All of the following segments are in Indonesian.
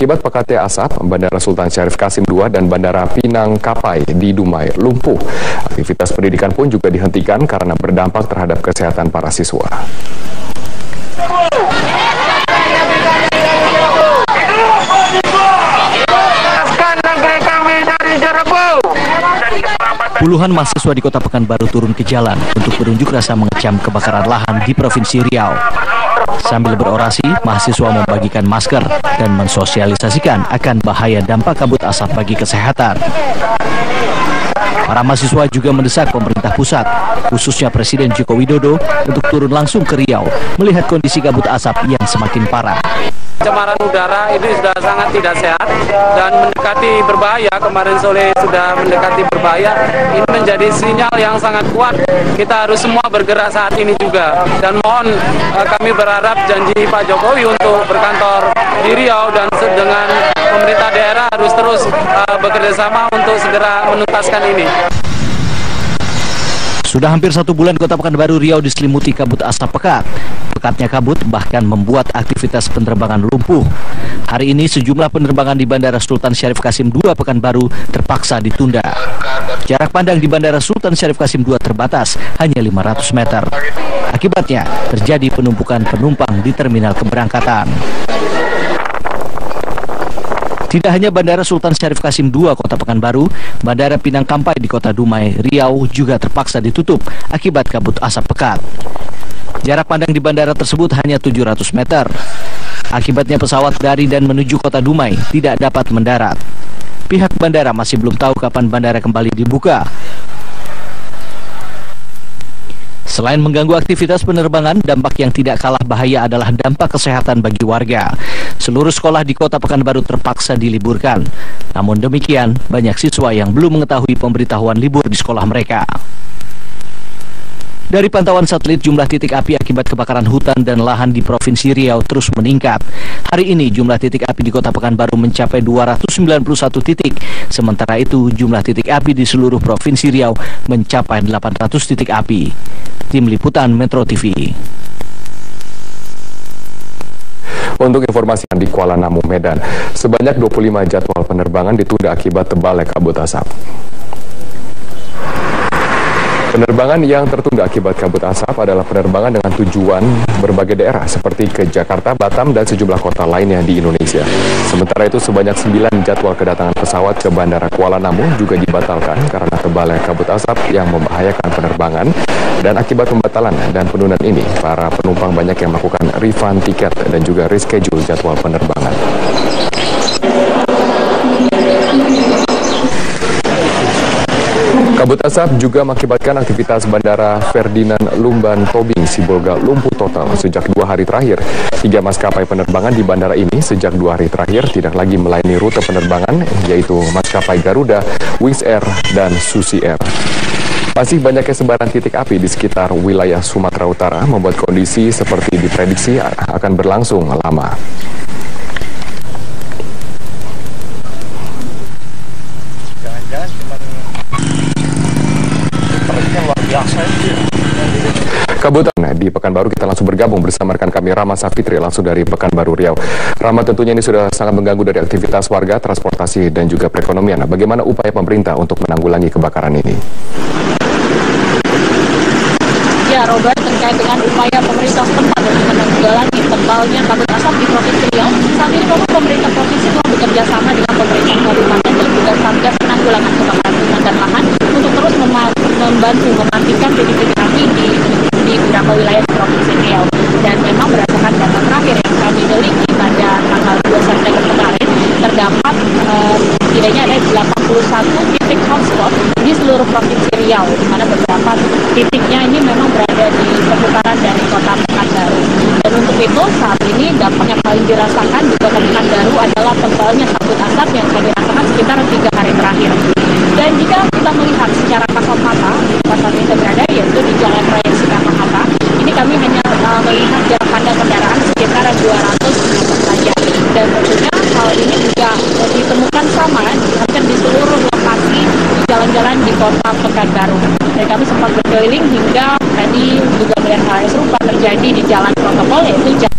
Akibat pekatnya asap, Bandara Sultan Syarif Kasim II dan Bandara Pinang Kapai di Dumai lumpuh. Aktivitas pendidikan pun juga dihentikan karena berdampak terhadap kesehatan para siswa. Puluhan mahasiswa di Kota Pekanbaru turun ke jalan untuk berunjuk rasa mengecam kebakaran lahan di Provinsi Riau. Sambil berorasi, mahasiswa membagikan masker dan mensosialisasikan akan bahaya dampak kabut asap bagi kesehatan. Para mahasiswa juga mendesak pemerintah pusat, khususnya Presiden Joko Widodo, untuk turun langsung ke Riau melihat kondisi kabut asap yang semakin parah. Pencemaran udara ini sudah sangat tidak sehat dan mendekati berbahaya. Kemarin sore sudah mendekati berbahaya. Ini menjadi sinyal yang sangat kuat. Kita harus semua bergerak saat ini juga. Dan mohon kami berharap janji Pak Jokowi untuk berkantor di Riau dan dengan pemerintah daerah harus terus bekerja sama untuk segera menuntaskan ini. Sudah hampir 1 bulan Kota Pekanbaru Riau diselimuti kabut asap pekat. Pekatnya kabut bahkan membuat aktivitas penerbangan lumpuh. Hari ini sejumlah penerbangan di Bandara Sultan Syarif Kasim II Pekanbaru terpaksa ditunda. Jarak pandang di Bandara Sultan Syarif Kasim II terbatas, hanya 500 meter. Akibatnya terjadi penumpukan penumpang di terminal keberangkatan. Tidak hanya Bandara Sultan Syarif Kasim II Kota Pekanbaru, Bandara Pinang Kapai di Kota Dumai, Riau juga terpaksa ditutup akibat kabut asap pekat. Jarak pandang di bandara tersebut hanya 700 meter. Akibatnya pesawat dari dan menuju Kota Dumai tidak dapat mendarat. Pihak bandara masih belum tahu kapan bandara kembali dibuka. Selain mengganggu aktivitas penerbangan, dampak yang tidak kalah bahaya adalah dampak kesehatan bagi warga. Seluruh sekolah di Kota Pekanbaru terpaksa diliburkan. Namun demikian, banyak siswa yang belum mengetahui pemberitahuan libur di sekolah mereka. Dari pantauan satelit, jumlah titik api akibat kebakaran hutan dan lahan di Provinsi Riau terus meningkat. Hari ini jumlah titik api di Kota Pekanbaru mencapai 291 titik. Sementara itu jumlah titik api di seluruh Provinsi Riau mencapai 800 titik api. Tim Liputan Metro TV. Untuk informasi di Kuala Namu, Medan, sebanyak 25 jadwal penerbangan ditunda akibat tebalnya kabut asap. Penerbangan yang tertunda akibat kabut asap adalah penerbangan dengan tujuan berbagai daerah seperti ke Jakarta, Batam, dan sejumlah kota lainnya di Indonesia. Sementara itu sebanyak 9 jadwal kedatangan pesawat ke Bandara Kuala Namu juga dibatalkan karena tebalnya kabut asap yang membahayakan penerbangan. Dan akibat pembatalan dan penundaan ini, para penumpang banyak yang melakukan refund tiket dan juga reschedule jadwal penerbangan. Kabut asap juga mengakibatkan aktivitas Bandara Ferdinand Lumban Tobing Sibolga lumpuh total sejak 2 hari terakhir. 3 maskapai penerbangan di bandara ini sejak 2 hari terakhir tidak lagi melayani rute penerbangan, yaitu maskapai Garuda, Wings Air, dan Susi Air. Masih banyaknya sebaran titik api di sekitar wilayah Sumatera Utara membuat kondisi seperti diprediksi akan berlangsung lama. Kabutan di Pekanbaru, kita langsung bergabung bersama rekan kami Rama Safitri langsung dari Pekanbaru Riau. Rama, tentunya ini sudah sangat mengganggu dari aktivitas warga, transportasi dan juga perekonomian. Nah, bagaimana upaya pemerintah untuk menanggulangi kebakaran ini? Ya, Robert, terkait dengan upaya pemerintah setempat untuk menanggulangi tebalnya kabut asap di Provinsi Riau, saat ini pemerintah provinsi telah bekerja sama dengan pemerintah kabupaten dan juga Satgas Penanggulangan Kebakaran Hutan dan Lahan untuk terus membantu mematikan titik-titik api di beberapa wilayah di Provinsi Riau. Dan memang berdasarkan data terakhir yang kami miliki pada tanggal 2 September kemarin, terdapat setidaknya ada 81 titik hotspot di seluruh Provinsi Riau, di mana beberapa titiknya ini memang berada di seputaran dari Kota Pekanbaru. Dan untuk itu saat ini dampak yang paling dirasakan di Kota Pekanbaru adalah tebalnya kabut asap yang kami rasakan sekitar 3 hari terakhir. Dan jika kita melihat secara kasat mata, pasar kita berada yaitu di Jalan Raya Soekarno-Hatta, ini kami hanya melihat jarak pandang kendaraan sekitar 200 meter saja. Dan tentunya hal ini juga ditemukan sama hampir di seluruh lokasi jalan-jalan di Kota Pekanbaru. Dan kami sempat berkeliling hingga tadi juga melihat hal yang serupa terjadi di Jalan Protokol, yaitu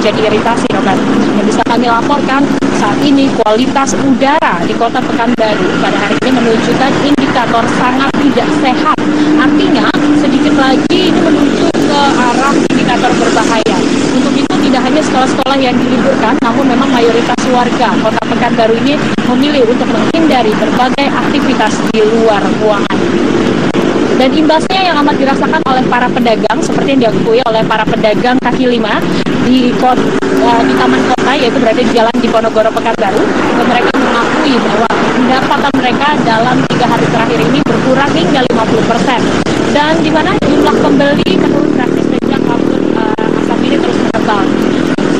menjadi iritasi, Robert. Yang bisa kami laporkan, saat ini kualitas udara di Kota Pekanbaru pada hari ini menunjukkan indikator sangat tidak sehat. Artinya, sedikit lagi ini menuju ke arah indikator berbahaya. Untuk itu tidak hanya sekolah-sekolah yang diliburkan, namun memang mayoritas warga Kota Pekanbaru ini memilih untuk menghindari berbagai aktivitas di luar ruangan. Dan imbasnya yang amat dirasakan oleh para pedagang, seperti yang diakui oleh para pedagang kaki lima di taman kota, yaitu berada di Jalan Diponegoro Pekanbaru. Mereka mengakui bahwa pendapatan mereka dalam 3 hari terakhir ini berkurang hingga 50%. Dan di mana jumlah pembeli menurun drastis sejak kabut asap ini terus berkembang.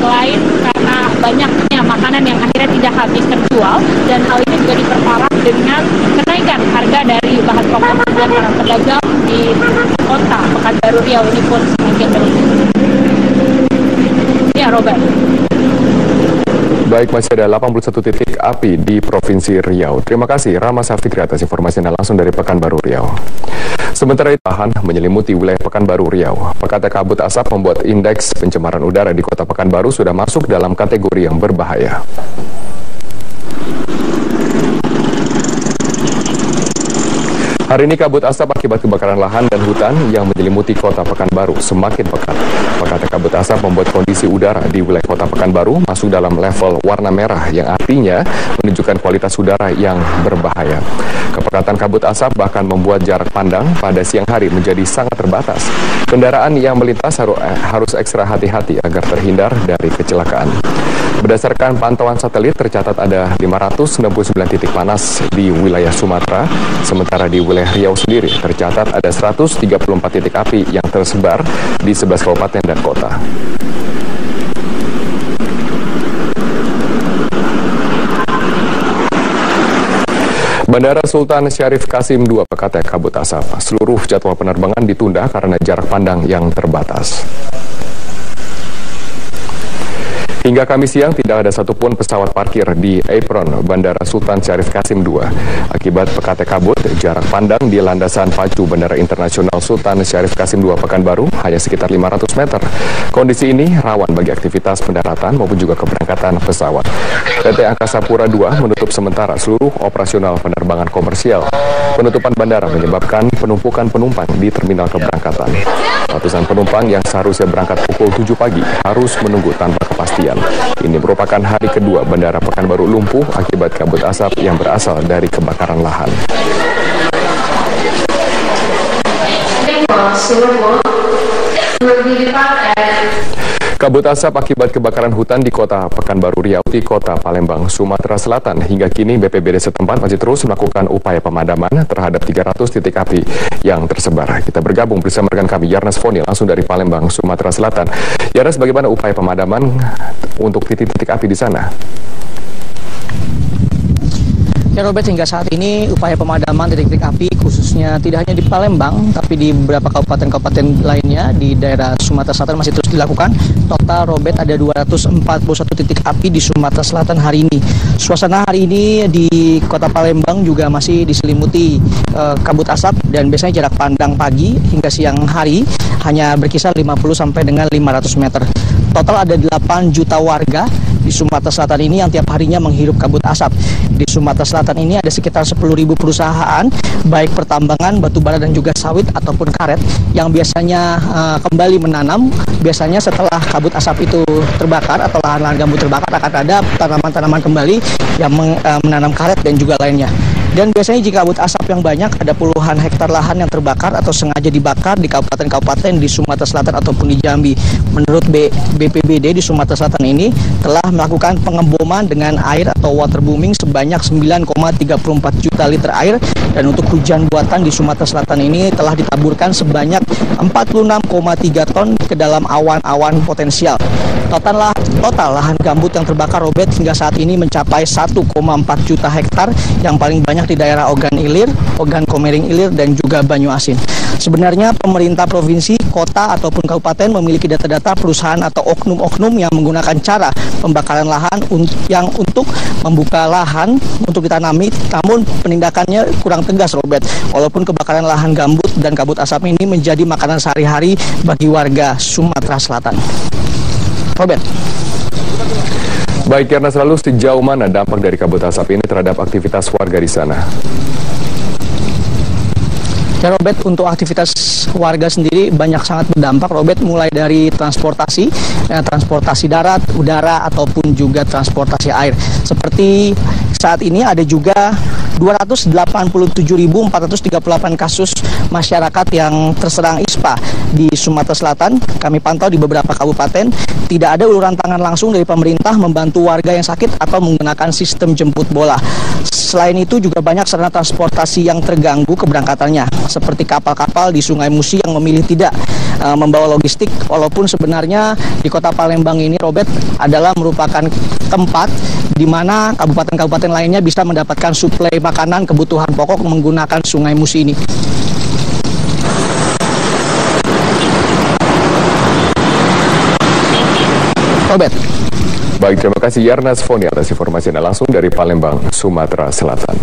Selain karena banyaknya makanan yang akhirnya tidak habis terjual, dan hal ini juga diperparah dengan kenaikan harga dari bahan pokok membuat para pedagang di Kota Pekanbaru Riau ini pun semakin meningkat. Ya, Robert. Baik, masih ada 81 titik api di Provinsi Riau. Terima kasih Rama Safikri atas informasinya langsung dari Pekanbaru Riau. Sementara itu, lahan menyelimuti wilayah Pekanbaru Riau. Pekatnya kabut asap membuat indeks pencemaran udara di Kota Pekanbaru sudah masuk dalam kategori yang berbahaya. Hari ini kabut asap akibat kebakaran lahan dan hutan yang menyelimuti Kota Pekanbaru semakin pekat. Pekatnya kabut asap membuat kondisi udara di wilayah Kota Pekanbaru masuk dalam level warna merah yang artinya menunjukkan kualitas udara yang berbahaya. Kepekatan kabut asap bahkan membuat jarak pandang pada siang hari menjadi sangat terbatas. Kendaraan yang melintas harus ekstra hati-hati agar terhindar dari kecelakaan. Berdasarkan pantauan satelit tercatat ada 569 titik panas di wilayah Sumatera, sementara di wilayah Riau sendiri tercatat ada 134 titik api yang tersebar di 11 kabupaten dan kota. Bandara Sultan Syarif Qasim II pekatnya kabut asap. Seluruh jadwal penerbangan ditunda karena jarak pandang yang terbatas. Hingga Kamis siang tidak ada satupun pesawat parkir di apron Bandara Sultan Syarif Qasim II. Akibat pekatnya kabut, jarak pandang di landasan pacu Bandara Internasional Sultan Syarif Qasim II Pekanbaru hanya sekitar 500 meter. Kondisi ini rawan bagi aktivitas pendaratan maupun juga keberangkatan pesawat. PT Angkasa Pura II menutup sementara seluruh operasional penerbangan komersial. Penutupan bandara menyebabkan penumpukan penumpang di terminal keberangkatan. Ratusan penumpang yang seharusnya berangkat pukul 7 pagi harus menunggu tanpa kepastian. Ini merupakan hari kedua Bandara Pekanbaru lumpuh akibat kabut asap yang berasal dari kebakaran lahan. Kabut asap akibat kebakaran hutan di Kota Pekanbaru Riau di Kota Palembang, Sumatera Selatan. Hingga kini BPBD setempat masih terus melakukan upaya pemadaman terhadap 300 titik api yang tersebar. Kita bergabung bersama rekan kami Yarnas Foni langsung dari Palembang, Sumatera Selatan. Yarnas, bagaimana upaya pemadaman untuk titik-titik api di sana? Ya Robert, hingga saat ini upaya pemadaman titik-titik api khususnya tidak hanya di Palembang tapi di beberapa kabupaten-kabupaten lainnya di daerah Sumatera Selatan masih terus dilakukan. Total Robert ada 241 titik api di Sumatera Selatan hari ini. Suasana hari ini di Kota Palembang juga masih diselimuti kabut asap dan biasanya jarak pandang pagi hingga siang hari hanya berkisar 50 sampai dengan 500 meter. Total ada 8 juta warga di Sumatera Selatan ini yang tiap harinya menghirup kabut asap. Di Sumatera Selatan ini ada sekitar 10.000 perusahaan, baik pertambangan, batubara dan juga sawit ataupun karet yang biasanya kembali menanam. Biasanya setelah kabut asap itu terbakar atau lahan-lahan gambut terbakar akan ada tanaman-tanaman kembali yang menanam karet dan juga lainnya. Dan biasanya jika kabut asap yang banyak, ada puluhan hektar lahan yang terbakar atau sengaja dibakar di kabupaten-kabupaten di Sumatera Selatan ataupun di Jambi. Menurut BPBD di Sumatera Selatan ini telah melakukan pengeboman dengan air atau waterbooming sebanyak 9,34 juta liter air, dan untuk hujan buatan di Sumatera Selatan ini telah ditaburkan sebanyak 46,3 ton ke dalam awan-awan potensial. Total lahan gambut yang terbakar Robert hingga saat ini mencapai 1,4 juta hektar yang paling banyak di daerah Ogan Ilir, Ogan Komering Ilir dan juga Banyuasin. Sebenarnya pemerintah provinsi, kota ataupun kabupaten memiliki data-data perusahaan atau oknum-oknum yang menggunakan cara pembakaran lahan yang untuk membuka lahan untuk ditanami, namun penindakannya kurang tegas Robert. Walaupun kebakaran lahan gambut dan kabut asap ini menjadi makanan sehari-hari bagi warga Sumatera Selatan. Robert. Baik, karena selalu sejauh mana dampak dari kabut asap ini terhadap aktivitas warga di sana? Ya Robert, untuk aktivitas warga sendiri banyak sangat berdampak Robert, mulai dari transportasi darat, udara ataupun juga transportasi air. Seperti saat ini ada juga 287.438 kasus masyarakat yang terserang ISPA di Sumatera Selatan. Kami pantau di beberapa kabupaten, tidak ada uluran tangan langsung dari pemerintah membantu warga yang sakit atau menggunakan sistem jemput bola. Selain itu juga banyak sarana transportasi yang terganggu keberangkatannya, seperti kapal-kapal di Sungai Musi yang memilih tidak membawa logistik, walaupun sebenarnya di kota Palembang ini Robert adalah merupakan tempat di mana kabupaten-kabupaten lainnya bisa mendapatkan suplai makanan kebutuhan pokok menggunakan Sungai Musi ini. Robert. Baik, terima kasih Yarnas Foni atas informasi Anda langsung dari Palembang, Sumatera Selatan.